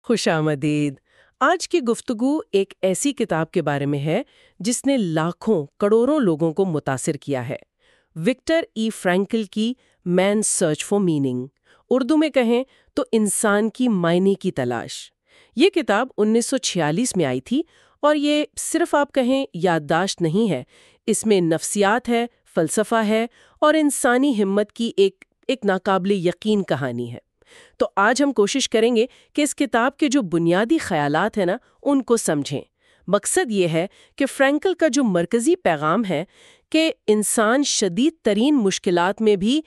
خوش آمدید۔ آج کی گفتگو ایک ایسی کتاب کے بارے میں ہے جس نے لاکھوں کروڑوں لوگوں کو متاثر کیا ہے۔ وکٹر ای فرینکل کی مین سرچ فار میننگ، اردو میں کہیں تو انسان کی معنی کی تلاش۔ یہ کتاب 1946 میں آئی تھی اور یہ صرف آپ کہیں یادداشت نہیں ہے، اس میں نفسیات ہے، فلسفہ ہے اور انسانی ہمت کی ایک ناقابل یقین کہانی ہے۔ تو آج ہم کوشش کریں گے کہ اس کتاب کے جو بنیادی خیالات ہیں نا ان کو سمجھیں۔ مقصد یہ ہے کہ فرینکل کا جو مرکزی پیغام ہے کہ انسان شدید ترین مشکلات میں بھی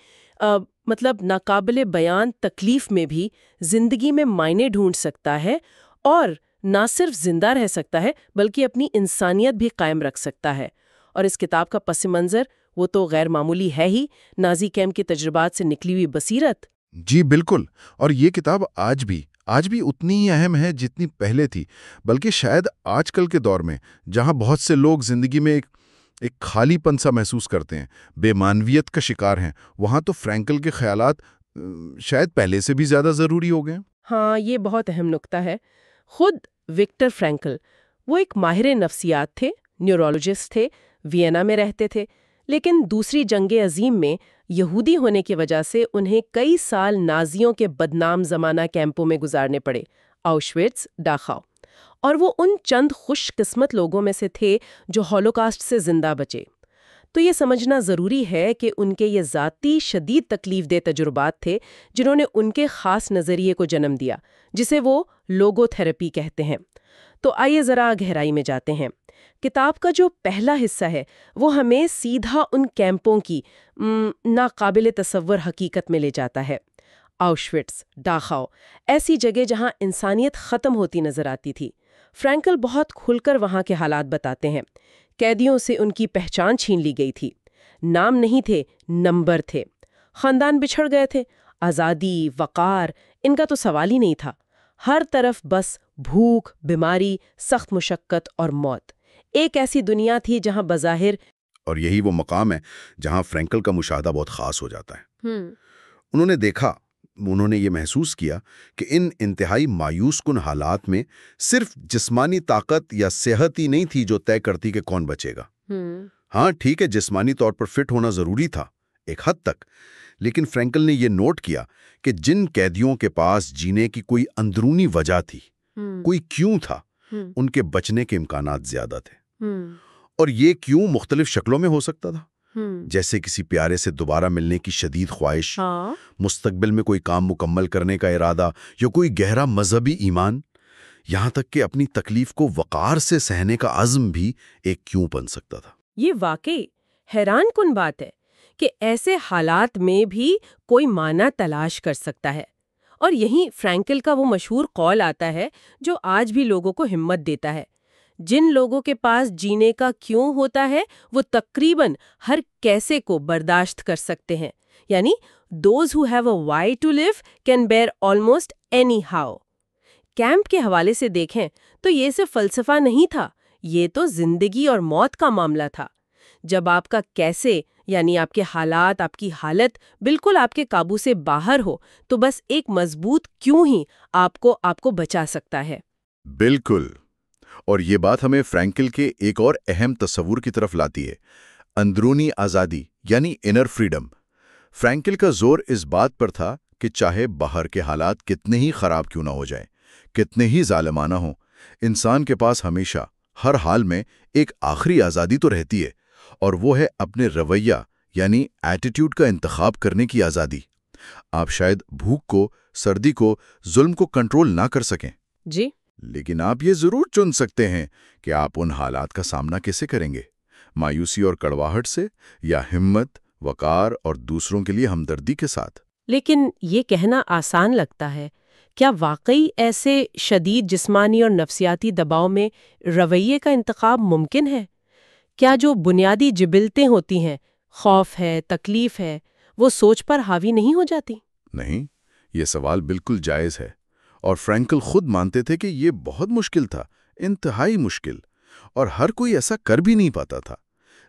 ناقابل بیان تکلیف میں بھی زندگی میں معنی ڈھونڈ سکتا ہے اور نہ صرف زندہ رہ سکتا ہے بلکہ اپنی انسانیت بھی قائم رکھ سکتا ہے۔ اور اس کتاب کا پس منظر وہ تو غیر معمولی ہے ہی، نازی کیمپ کے تجربات سے نکلی ہوئی بصیرت۔ جی بالکل، اور یہ کتاب آج بھی اتنی ہی اہم ہے جتنی پہلے تھی، بلکہ شاید آج کل کے دور میں جہاں بہت سے لوگ زندگی میں ایک خالی پن سا محسوس کرتے ہیں، بے معنویت کا شکار ہیں، وہاں تو فرینکل کے خیالات شاید پہلے سے بھی زیادہ ضروری ہو گئے ہیں۔ ہاں، یہ بہت اہم نکتہ ہے۔ خود وکٹر فرینکل وہ ایک ماہر نفسیات تھے، نیورولوجسٹ تھے، وینا میں رہتے تھے، لیکن دوسری جنگ عظیم میں یہودی ہونے کی وجہ سے انہیں کئی سال نازیوں کے بدنام زمانہ کیمپوں میں گزارنے پڑے، آؤشوِٹز، ڈاخاؤ، اور وہ ان چند خوش قسمت لوگوں میں سے تھے جو ہولوکاسٹ سے زندہ بچے۔ تو یہ سمجھنا ضروری ہے کہ ان کے یہ ذاتی شدید تکلیف دہ تجربات تھے جنہوں نے ان کے خاص نظریے کو جنم دیا، جسے وہ لوگو تھراپی کہتے ہیں۔ تو آئیے ذرا گہرائی میں جاتے ہیں۔ کتاب کا جو پہلا حصہ ہے وہ ہمیں سیدھا ان کیمپوں کی ناقابل تصور حقیقت میں لے جاتا ہے۔ آؤشوِٹز، ڈاخاؤ، ایسی جگہ جہاں انسانیت ختم ہوتی نظر آتی تھی۔ فرینکل بہت کھل کر وہاں کے حالات بتاتے ہیں۔ قیدیوں سے ان کی پہچان چھین لی گئی تھی، نام نہیں تھے، نمبر تھے، خاندان بچھڑ گئے تھے، آزادی، وقار، ان کا تو سوال ہی نہیں تھا۔ ہر طرف بس بھوک، بیماری، سخت مشقت اور موت۔ ایک ایسی دنیا تھی جہاں بظاہر، اور یہی وہ مقام ہے جہاں فرینکل کا مشاہدہ بہت خاص ہو جاتا ہے۔ انہوں نے یہ محسوس کیا کہ ان انتہائی مایوس کن حالات میں صرف جسمانی طاقت یا صحت ہی نہیں تھی جو طے کرتی کہ کون بچے گا۔ ہاں ٹھیک ہے، جسمانی طور پر فٹ ہونا ضروری تھا ایک حد تک، لیکن فرینکل نے یہ نوٹ کیا کہ جن قیدیوں کے پاس جینے کی کوئی اندرونی وجہ تھی، کوئی کیوں تھا، ان کے بچنے کے امکانات زیادہ تھے۔ اور یہ کیوں مختلف شکلوں میں ہو سکتا تھا، جیسے کسی پیارے سے دوبارہ ملنے کی شدید خواہش، مستقبل میں کوئی کام مکمل کرنے کا ارادہ، یا کوئی گہرا مذہبی ایمان، یہاں تک کہ اپنی تکلیف کو وقار سے سہنے کا عزم بھی ایک کیوں بن سکتا تھا۔ یہ واقعی حیران کن بات ہے کہ ایسے حالات میں بھی کوئی معنی تلاش کر سکتا ہے۔ اور یہیں فرینکل کا وہ مشہور قول آتا ہے جو آج بھی لوگوں کو ہمت دیتا ہے: جن لوگوں کے پاس جینے کا کیوں ہوتا ہے وہ تقریباً ہر کیسے کو برداشت کر سکتے ہیں، یعنی those who have a why to live can bear almost any how۔ Camp کے حوالے سے دیکھیں تو یہ صرف فلسفہ نہیں تھا، یہ تو زندگی اور موت کا معاملہ تھا۔ جب آپ کا کیسے، یعنی آپ کے حالات، آپ کی حالت بالکل آپ کے قابو سے باہر ہو، تو بس ایک مضبوط کیوں ہی آپ کو بچا سکتا ہے۔ بالکل، اور یہ بات ہمیں فرینکل کے ایک اور اہم تصور کی طرف لاتی ہے: اندرونی آزادی، یعنی انر فریڈم۔ فرینکل کا زور اس بات پر تھا کہ چاہے باہر کے حالات کتنے ہی خراب کیوں نہ ہو جائیں، کتنے ہی ظالمانہ ہوں، انسان کے پاس ہمیشہ ہر حال میں ایک آخری آزادی تو رہتی ہے، اور وہ ہے اپنے رویہ یعنی ایٹیٹیوڈ کا انتخاب کرنے کی آزادی۔ آپ شاید بھوک کو، سردی کو، ظلم کو کنٹرول نہ کر سکیں، جی، لیکن آپ یہ ضرور چن سکتے ہیں کہ آپ ان حالات کا سامنا کیسے کریں گے، مایوسی اور کڑواہٹ سے، یا ہمت، وقار اور دوسروں کے لیے ہمدردی کے ساتھ۔ لیکن یہ کہنا آسان لگتا ہے، کیا واقعی ایسے شدید جسمانی اور نفسیاتی دباؤ میں رویے کا انتخاب ممکن ہے؟ کیا جو بنیادی جبلتیں ہوتی ہیں، خوف ہے، تکلیف ہے، وہ سوچ پر حاوی نہیں ہو جاتی؟ نہیں، یہ سوال بالکل جائز ہے، اور فرینکل خود مانتے تھے کہ یہ بہت مشکل تھا، انتہائی مشکل، اور ہر کوئی ایسا کر بھی نہیں پاتا تھا۔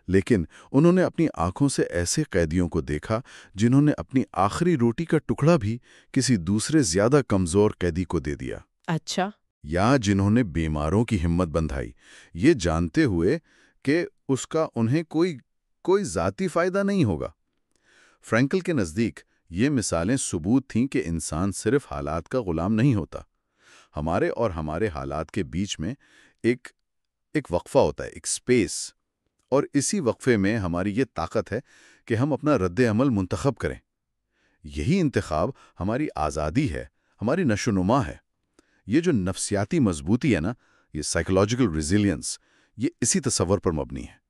لیکن انہوں نے اپنی آنکھوں سے ایسے قیدیوں کو دیکھا جنہوں نے اپنی آخری روٹی کا ٹکڑا بھی کسی دوسرے زیادہ کمزور قیدی کو دے دیا۔ اچھا. یا جنہوں نے بیماروں کی ہمت بندھائی، یہ جانتے ہوئے کہ اس کا انہیں کوئی ذاتی فائدہ نہیں ہوگا۔ فرینکل کے نزدیک یہ مثالیں ثبوت تھیں کہ انسان صرف حالات کا غلام نہیں ہوتا۔ ہمارے اور ہمارے حالات کے بیچ میں ایک وقفہ ہوتا ہے، ایک سپیس، اور اسی وقفے میں ہماری یہ طاقت ہے کہ ہم اپنا رد عمل منتخب کریں۔ یہی انتخاب ہماری آزادی ہے، ہماری نشو و نما ہے۔ یہ جو نفسیاتی مضبوطی ہے نا، یہ سائیکولوجیکل ریزیلینس، یہ اسی تصور پر مبنی ہے۔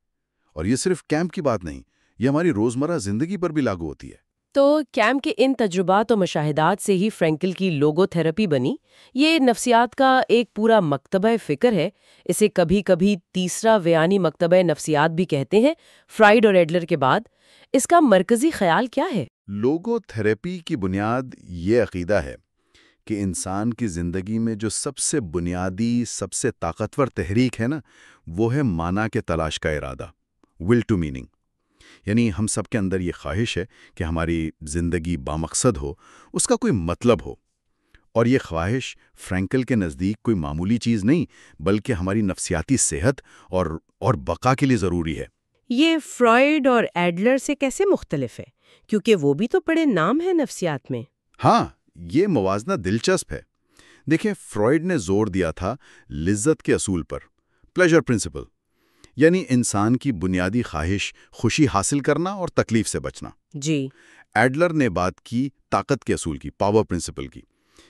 اور یہ صرف کیمپ کی بات نہیں، یہ ہماری روزمرہ زندگی پر بھی لاگو ہوتی ہے۔ تو کیمپ کے ان تجربات و مشاہدات سے ہی فرینکل کی لوگو تھراپی بنی۔ یہ نفسیات کا ایک پورا مکتبہ فکر ہے۔ اسے کبھی کبھی تیسرا ویانی مکتبہ نفسیات بھی کہتے ہیں، فرائیڈ اور ایڈلر کے بعد۔ اس کا مرکزی خیال کیا ہے؟ لوگو تھراپی کی بنیاد یہ عقیدہ ہے کہ انسان کی زندگی میں جو سب سے بنیادی، سب سے طاقتور تحریک ہے نا، وہ ہے معنی کے تلاش کا ارادہ، ول ٹو میننگ۔ یعنی ہم سب کے اندر یہ خواہش ہے کہ ہماری زندگی بامقصد ہو، اس کا کوئی مطلب ہو۔ اور یہ خواہش فرینکل کے نزدیک کوئی معمولی چیز نہیں، بلکہ ہماری نفسیاتی صحت اور بقا کے لیے ضروری ہے۔ یہ فرائیڈ اور ایڈلر سے کیسے مختلف ہے؟ کیونکہ وہ بھی تو بڑے نام ہیں نفسیات میں۔ ہاں، یہ موازنہ دلچسپ ہے۔ دیکھیں، فرائیڈ نے زور دیا تھا لذت کے اصول پر، پلیجر پرنسپل، یعنی انسان کی بنیادی خواہش خوشی حاصل کرنا اور تکلیف سے بچنا۔ جی۔ ایڈلر نے بات کی طاقت کے اصول کی، پاور پرنسپل کی،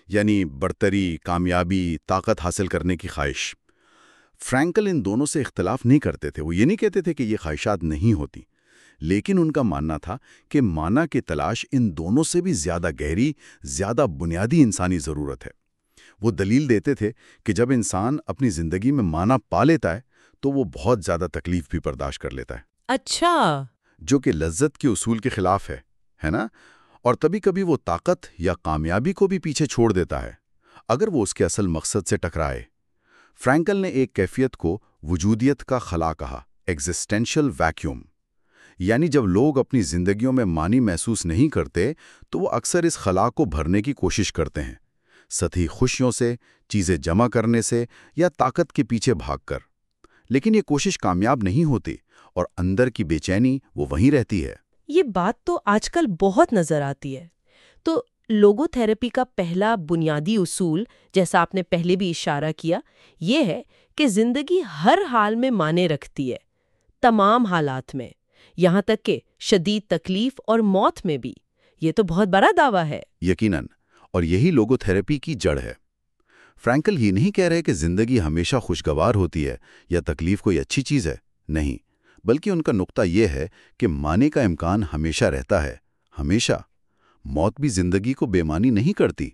یعنی برتری، کامیابی، طاقت حاصل کرنے کی خواہش۔ فرینکل ان دونوں سے اختلاف نہیں کرتے تھے، وہ یہ نہیں کہتے تھے کہ یہ خواہشات نہیں ہوتی، لیکن ان کا ماننا تھا کہ معنی کی تلاش ان دونوں سے بھی زیادہ گہری، زیادہ بنیادی انسانی ضرورت ہے۔ وہ دلیل دیتے تھے کہ جب انسان اپنی زندگی میں معنی پا لیتا ہے تو وہ بہت زیادہ تکلیف بھی برداشت کر لیتا ہے۔ اچھا۔ جو کہ لذت کے اصول کے خلاف ہے نا؟ اور کبھی کبھی وہ طاقت یا کامیابی کو بھی پیچھے چھوڑ دیتا ہے اگر وہ اس کے اصل مقصد سے ٹکرائے۔ فرینکل نے ایک کیفیت کو وجودیت کا خلا کہا، ایگزسٹینشل ویکیوم۔ یعنی جب لوگ اپنی زندگیوں میں معنی محسوس نہیں کرتے تو وہ اکثر اس خلا کو بھرنے کی کوشش کرتے ہیں، سطحی خوشیوں سے، چیزیں جمع کرنے سے یا طاقت کے پیچھے بھاگ کر۔ لیکن یہ کوشش کامیاب نہیں ہوتی اور اندر کی بے چینی وہ وہیں رہتی ہے۔ یہ بات تو آج کل بہت نظر آتی ہے۔ تو لوگو تھراپی کا پہلا بنیادی اصول، جیسا آپ نے پہلے بھی اشارہ کیا، یہ ہے کہ زندگی ہر حال میں معنی رکھتی ہے، تمام حالات میں، یہاں تک کہ شدید تکلیف اور موت میں بھی۔ یہ تو بہت بڑا دعویٰ ہے۔ یقیناً، اور یہی لوگو تھراپی کی جڑ ہے۔ فرینکل ہی نہیں کہہ رہے کہ زندگی ہمیشہ خوشگوار ہوتی ہے یا تکلیف کوئی اچھی چیز ہے، نہیں، بلکہ ان کا نقطہ یہ ہے کہ معنی کا امکان ہمیشہ رہتا ہے، ہمیشہ۔ موت بھی زندگی کو بے معنی نہیں کرتی،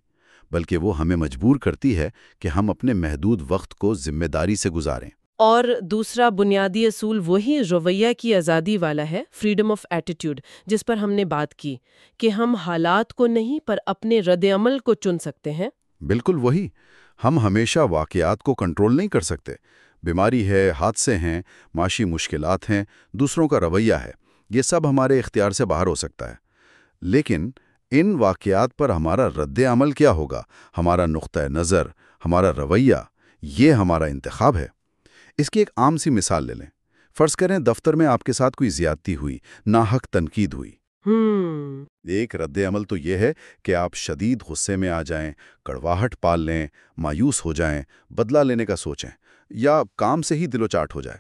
بلکہ وہ ہمیں مجبور کرتی ہے کہ ہم اپنے محدود وقت کو ذمہ داری سے گزاریں۔ اور دوسرا بنیادی اصول وہی رویہ کی آزادی والا ہے، فریڈم آف ایٹیٹیوڈ، جس پر ہم نے بات کی کہ ہم حالات کو نہیں پر اپنے رد عمل کو چن سکتے ہیں۔ بالکل وہی، ہم ہمیشہ واقعات کو کنٹرول نہیں کر سکتے۔ بیماری ہے، حادثے ہیں، معاشی مشکلات ہیں، دوسروں کا رویہ ہے، یہ سب ہمارے اختیار سے باہر ہو سکتا ہے۔ لیکن ان واقعات پر ہمارا رد عمل کیا ہوگا، ہمارا نقطہ نظر، ہمارا رویہ، یہ ہمارا انتخاب ہے۔ اس کی ایک عام سی مثال لے لیں۔ فرض کریں دفتر میں آپ کے ساتھ کوئی زیادتی ہوئی، ناحق تنقید ہوئی۔ ایک رد عمل تو یہ ہے کہ آپ شدید غصے میں آ جائیں، کڑواہٹ پال لیں، مایوس ہو جائیں، بدلہ لینے کا سوچیں، یا کام سے ہی دل و چاٹ ہو جائے۔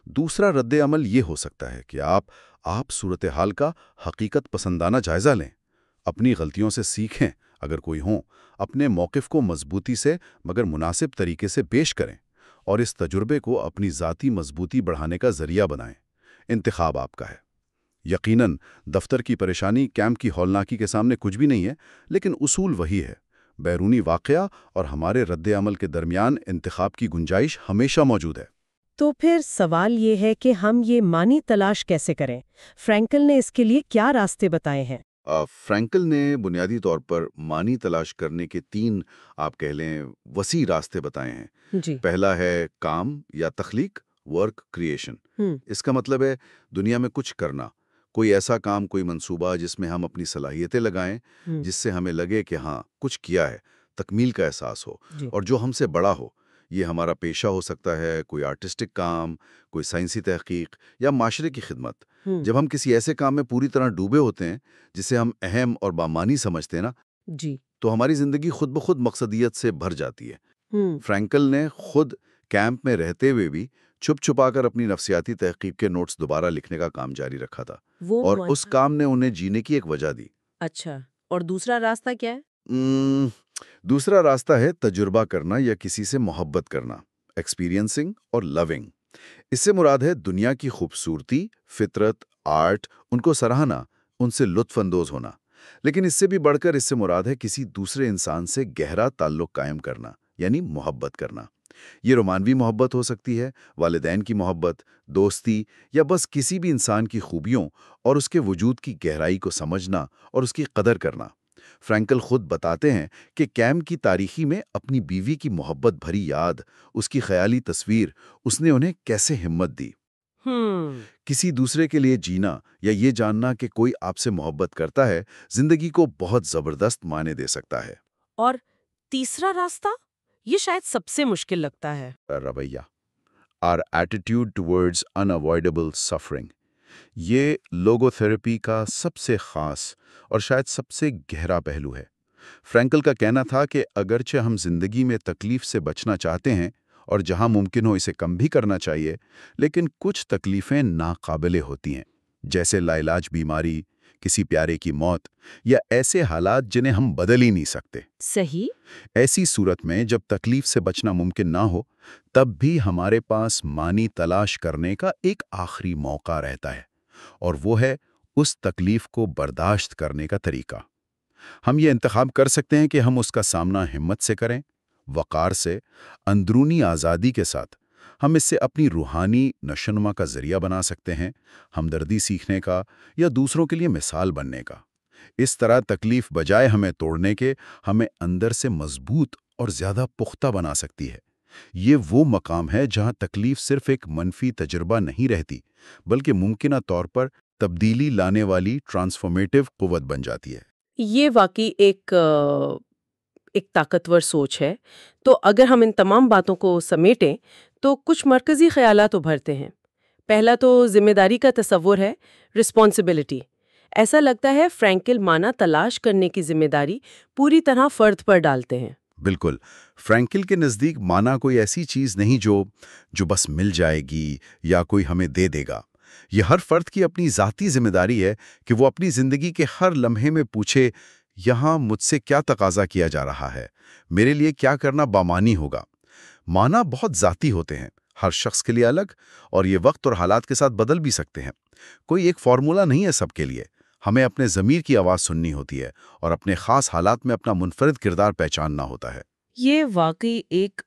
دوسرا رد عمل یہ ہو سکتا ہے کہ آپ صورتحال کا حقیقت پسندانہ جائزہ لیں، اپنی غلطیوں سے سیکھیں اگر کوئی ہوں، اپنے موقف کو مضبوطی سے مگر مناسب طریقے سے پیش کریں، اور اس تجربے کو اپنی ذاتی مضبوطی بڑھانے کا ذریعہ بنائیں۔ انتخاب آپ کا ہے۔ یقیناً دفتر کی پریشانی کیمپ کی ہولناکی کے سامنے کچھ بھی نہیں ہے، لیکن اصول وہی ہے۔ بیرونی واقعہ اور ہمارے رد عمل کے درمیان انتخاب کی گنجائش ہمیشہ موجود ہے۔ تو پھر سوال یہ ہے کہ ہم یہ معنی تلاش کیسے کریں؟ فرینکل نے اس کے لیے کیا راستے بتائے ہیں؟ فرینکل نے بنیادی طور پر معنی تلاش کرنے کے 3 آپ کہہ لیں وسیع راستے بتائے ہیں۔ جی۔ پہلا ہے کام یا تخلیق، ورک کریشن۔ اس کا مطلب ہے دنیا میں کچھ کرنا، کوئی ایسا کام، کوئی منصوبہ جس میں ہم اپنی صلاحیتیں لگائیں، جس سے ہمیں لگے کہ ہاں کچھ کیا ہے، تکمیل کا احساس ہو اور جو ہم سے بڑا ہو. یہ ہمارا پیشہ ہو سکتا ہے، کوئی آرٹسٹک کام، کوئی سائنسی تحقیق یا معاشرے کی خدمت. جب ہم کسی ایسے کام میں پوری طرح ڈوبے ہوتے ہیں جسے ہم اہم اور بامانی سمجھتے ہیں نا، تو ہماری زندگی خود بخود مقصدیت سے بھر جاتی ہے. فرینکل نے خود کیمپ میں رہتے ہوئے بھی چھپ چھپا کر اپنی نفسیاتی تحقیق کے نوٹس دوبارہ لکھنے کا کام جاری رکھا تھا، اور اس کام نے انہیں جینے کی ایک وجہ دی. اچھا، اور دوسرا راستہ کیا ہے؟ دوسرا راستہ ہے تجربہ کرنا یا کسی سے محبت کرنا، ایکسپیرینسنگ اور لونگ. اس سے مراد ہے دنیا کی خوبصورتی، فطرت، آرٹ، ان کو سراہنا، ان سے لطف اندوز ہونا. لیکن اس سے بھی بڑھ کر اس سے مراد ہے کسی دوسرے انسان سے گہرا تعلق قائم کرنا، یعنی محبت کرنا. یہ رومانوی محبت ہو سکتی ہے، والدین کی محبت، دوستی، یا بس کسی بھی انسان کی خوبیوں اور اس کے وجود کی گہرائی کو سمجھنا اور اس کی قدر کرنا. فرینکل خود بتاتے ہیں کہ کیمپ کی تاریخی میں اپنی بیوی کی محبت بھری یاد، اس کی خیالی تصویر، اس نے انہیں کیسے ہمت دی. کسی دوسرے کے لیے جینا یا یہ جاننا کہ کوئی آپ سے محبت کرتا ہے، زندگی کو بہت زبردست معنی دے سکتا ہے. اور تیسرا راستہ، یہ شاید سب سے مشکل لگتا ہے. رویہ، our attitude towards unavoidable suffering. یہ لوگو تھراپی کا سب سے خاص اور شاید سب سے گہرا پہلو ہے. فرینکل کا کہنا تھا کہ اگرچہ ہم زندگی میں تکلیف سے بچنا چاہتے ہیں اور جہاں ممکن ہو اسے کم بھی کرنا چاہیے، لیکن کچھ تکلیفیں ناقابل ہوتی ہیں، جیسے لاعلاج بیماری، کسی پیارے کی موت، یا ایسے حالات جنہیں ہم بدل ہی نہیں سکتے. صحیح. ایسی صورت میں جب تکلیف سے بچنا ممکن نہ ہو، تب بھی ہمارے پاس معنی تلاش کرنے کا ایک آخری موقع رہتا ہے، اور وہ ہے اس تکلیف کو برداشت کرنے کا طریقہ. ہم یہ انتخاب کر سکتے ہیں کہ ہم اس کا سامنا ہمت سے کریں، وقار سے، اندرونی آزادی کے ساتھ. ہم اس سے اپنی روحانی نشوونما کا ذریعہ بنا سکتے ہیں، ہمدردی سیکھنے کا یا دوسروں کے لیے مثال بننے کا. اس طرح تکلیف بجائے ہمیں توڑنے کے، ہمیں اندر سے مضبوط اور زیادہ پختہ بنا سکتی ہے. یہ وہ مقام ہے جہاں تکلیف صرف ایک منفی تجربہ نہیں رہتی، بلکہ ممکنہ طور پر تبدیلی لانے والی ٹرانسفارمیٹیو قوت بن جاتی ہے. یہ واقعی ایک طاقتور سوچ ہے. تو اگر ہم ان تمام باتوں کو سمیٹیں تو کچھ مرکزی خیالات ابھرتے ہیں. پہلا تو ذمہ داری کا تصور ہے، رسپانسبلٹی. ایسا لگتا ہے فرینکل معنی تلاش کرنے کی ذمہ داری پوری طرح فرد پر ڈالتے ہیں. بالکل. فرینکل کے نزدیک معنی کوئی ایسی چیز نہیں جو بس مل جائے گی یا کوئی ہمیں دے دے گا. یہ ہر فرد کی اپنی ذاتی ذمہ داری ہے کہ وہ اپنی زندگی کے ہر لمحے میں پوچھے، یہاں مجھ سے کیا تقاضا کیا جا رہا ہے، میرے لیے کیا کرنا بامانی ہوگا. معنی بہت ذاتی ہوتے ہیں، ہر شخص کے لیے الگ، اور یہ وقت اور حالات کے ساتھ بدل بھی سکتے ہیں. کوئی ایک فارمولا نہیں ہے سب کے لیے. ہمیں اپنے ضمیر کی آواز سننی ہوتی ہے اور اپنے خاص حالات میں اپنا منفرد کردار پہچاننا ہوتا ہے. یہ واقعی ایک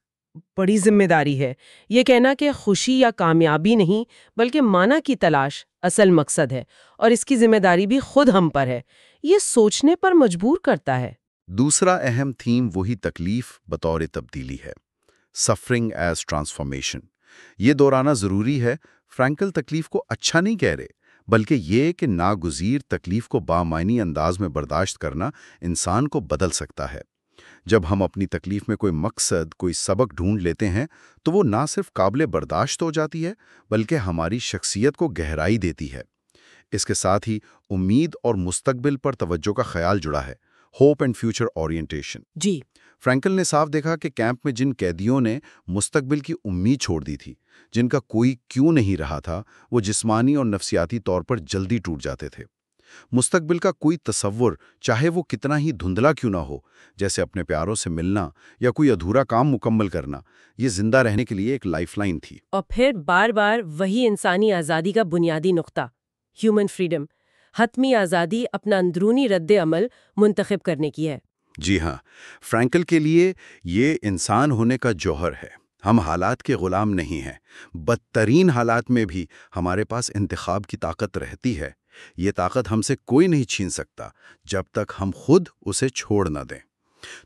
بڑی ذمہ داری ہے، یہ کہنا کہ خوشی یا کامیابی نہیں بلکہ معنی کی تلاش اصل مقصد ہے، اور اس کی ذمہ داری بھی خود ہم پر ہے. یہ سوچنے پر مجبور کرتا ہے. دوسرا اہم تھیم وہی تکلیف بطور تبدیلی ہے، سفرنگ ایز ٹرانسفارمیشن. یہ دہرانا ضروری ہے. فرینکل تکلیف کو اچھا نہیں کہہ رہے، بلکہ یہ کہ ناگزیر تکلیف کو بامعنی انداز میں برداشت کرنا انسان کو بدل سکتا ہے. جب ہم اپنی تکلیف میں کوئی مقصد، کوئی سبق ڈھونڈ لیتے ہیں تو وہ نہ صرف قابل برداشت ہو جاتی ہے بلکہ ہماری شخصیت کو گہرائی دیتی ہے. اس کے ساتھ ہی امید اور مستقبل پر توجہ کا خیال جڑا ہے، ہوپ اینڈ فیوچر اورینٹیشن. جی. فرینکل نے صاف دیکھا کہ کیمپ میں جن قیدیوں نے مستقبل کی امید چھوڑ دی تھی، جن کا کوئی کیوں نہیں رہا تھا، وہ جسمانی اور نفسیاتی طور پر جلدی ٹوٹ جاتے تھے. مستقبل کا کوئی تصور، چاہے وہ کتنا ہی دھندلا کیوں نہ ہو، جیسے اپنے پیاروں سے ملنا یا کوئی ادھورا کام مکمل کرنا، یہ زندہ رہنے کے لیے ایک لائف لائن تھی. اور پھر بار بار وہی انسانی آزادی کا بنیادی نقطہ، ہیومن فریڈم، حتمی آزادی اپنا اندرونی رد عمل منتخب کرنے کی ہے. جی ہاں، فرینکل کے لیے یہ انسان ہونے کا جوہر ہے. ہم حالات کے غلام نہیں ہیں. بدترین حالات میں بھی ہمارے پاس انتخاب کی طاقت رہتی ہے. یہ طاقت ہم سے کوئی نہیں چھین سکتا جب تک ہم خود اسے چھوڑ نہ دیں.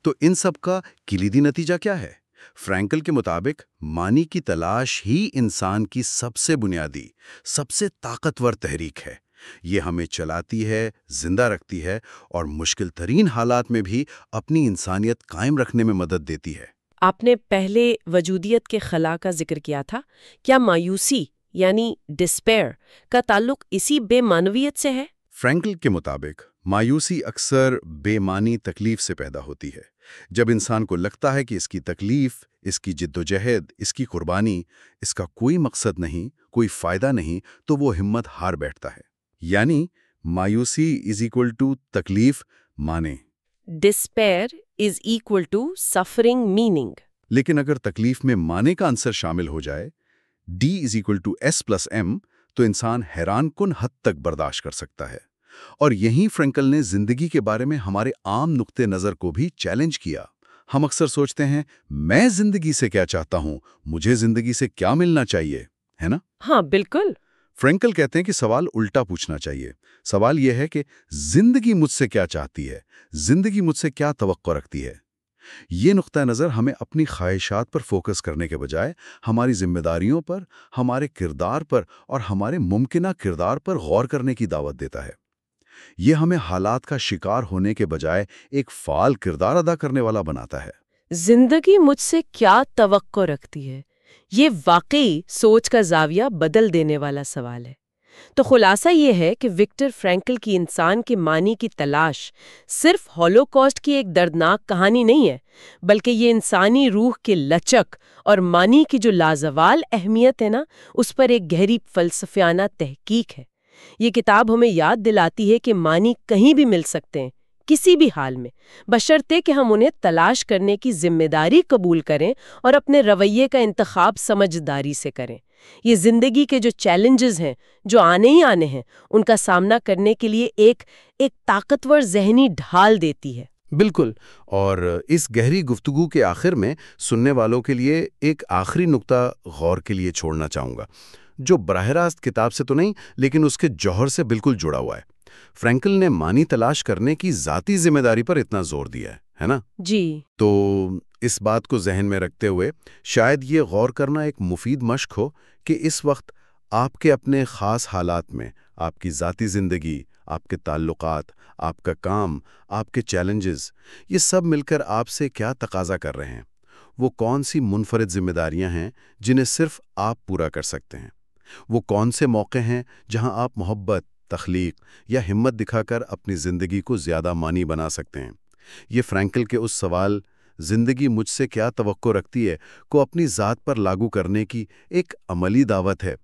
تو ان سب کا کلیدی نتیجہ کیا ہے؟ فرینکل کے مطابق معنی کی تلاش ہی انسان کی سب سے بنیادی، سب سے طاقتور تحریک ہے. یہ ہمیں چلاتی ہے، زندہ رکھتی ہے اور مشکل ترین حالات میں بھی اپنی انسانیت قائم رکھنے میں مدد دیتی ہے۔ آپ نے پہلے وجودیت کے خلا کا ذکر کیا تھا، کیا مایوسی یعنی ڈسپیئر کا تعلق اسی بے معنویت سے ہے؟ فرینکل کے مطابق مایوسی اکثر بے معنی تکلیف سے پیدا ہوتی ہے۔ جب انسان کو لگتا ہے کہ اس کی تکلیف، اس کی جد و جہد، اس کی قربانی، اس کا کوئی مقصد نہیں، کوئی فائدہ نہیں، تو وہ ہمت ہار بیٹھتا ہے۔ یعنی مایوسی از ایکول ٹو تکلیف مانے، despair is equal to suffering meaning. لیکن اگر تکلیف میں مانے کا عنصر شامل ہو جائے، D is equal to S plus M, تو انسان حیران کن حد تک برداشت کر سکتا ہے۔ اور یہیں فرینکل نے زندگی کے بارے میں ہمارے عام نقطہ نظر کو بھی چیلنج کیا۔ ہم اکثر سوچتے ہیں، میں زندگی سے کیا چاہتا ہوں، مجھے زندگی سے کیا ملنا چاہیے، ہے نا؟ ہاں بالکل۔ فرینکل کہتے ہیں کہ سوال الٹا پوچھنا چاہیے۔ سوال یہ ہے کہ زندگی مجھ سے کیا چاہتی ہے، زندگی مجھ سے کیا توقع رکھتی ہے۔ یہ نقطہ نظر ہمیں اپنی خواہشات پر فوکس کرنے کے بجائے ہماری ذمہ داریوں پر، ہمارے کردار پر اور ہمارے ممکنہ کردار پر غور کرنے کی دعوت دیتا ہے۔ یہ ہمیں حالات کا شکار ہونے کے بجائے ایک فعال کردار ادا کرنے والا بناتا ہے۔ زندگی مجھ سے کیا توقع رکھتی ہے، یہ واقعی سوچ کا زاویہ بدل دینے والا سوال ہے۔ تو خلاصہ یہ ہے کہ وکٹر فرینکل کی انسان کے معنی کی تلاش صرف ہولوکاسٹ کی ایک دردناک کہانی نہیں ہے، بلکہ یہ انسانی روح کے لچک اور معنی کی جو لازوال اہمیت ہے نا، اس پر ایک گہری فلسفیانہ تحقیق ہے۔ یہ کتاب ہمیں یاد دلاتی ہے کہ معنی کہیں بھی مل سکتے ہیں، کسی بھی حال میں، بشرطے کہ ہم انہیں تلاش کرنے کی ذمہ داری قبول کریں اور اپنے رویے کا انتخاب سمجھداری سے کریں۔ یہ زندگی کے جو چیلنجز ہیں، جو آنے ہی آنے ہیں، ان کا سامنا کرنے کے لیے ایک طاقتور ذہنی ڈھال دیتی ہے۔ بالکل۔ اور اس گہری گفتگو کے آخر میں سننے والوں کے لیے ایک آخری نقطہ غور کے لیے چھوڑنا چاہوں گا، جو براہ راست کتاب سے تو نہیں لیکن اس کے جوہر سے بالکل جڑا ہوا ہے۔ فرینکل نے معنی تلاش کرنے کی ذاتی ذمہ داری پر اتنا زور دیا ہے نا؟ جی۔ تو اس بات کو ذہن میں رکھتے ہوئے شاید یہ غور کرنا ایک مفید مشق ہو کہ اس وقت آپ کے اپنے خاص حالات میں، آپ کی ذاتی زندگی، آپ کے تعلقات، آپ کا کام، آپ کے چیلنجز، یہ سب مل کر آپ سے کیا تقاضا کر رہے ہیں؟ وہ کون سی منفرد ذمہ داریاں ہیں جنہیں صرف آپ پورا کر سکتے ہیں؟ وہ کون سے موقع ہیں جہاں آپ محبت، تخلیق یا ہمت دکھا کر اپنی زندگی کو زیادہ معنی بنا سکتے ہیں؟ یہ فرینکل کے اس سوال، زندگی مجھ سے کیا توقع رکھتی ہے، کو اپنی ذات پر لاگو کرنے کی ایک عملی دعوت ہے۔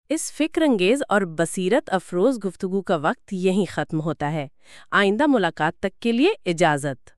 اس فکر انگیز اور بصیرت افروز گفتگو کا وقت یہیں ختم ہوتا ہے۔ آئندہ ملاقات تک کے لیے اجازت۔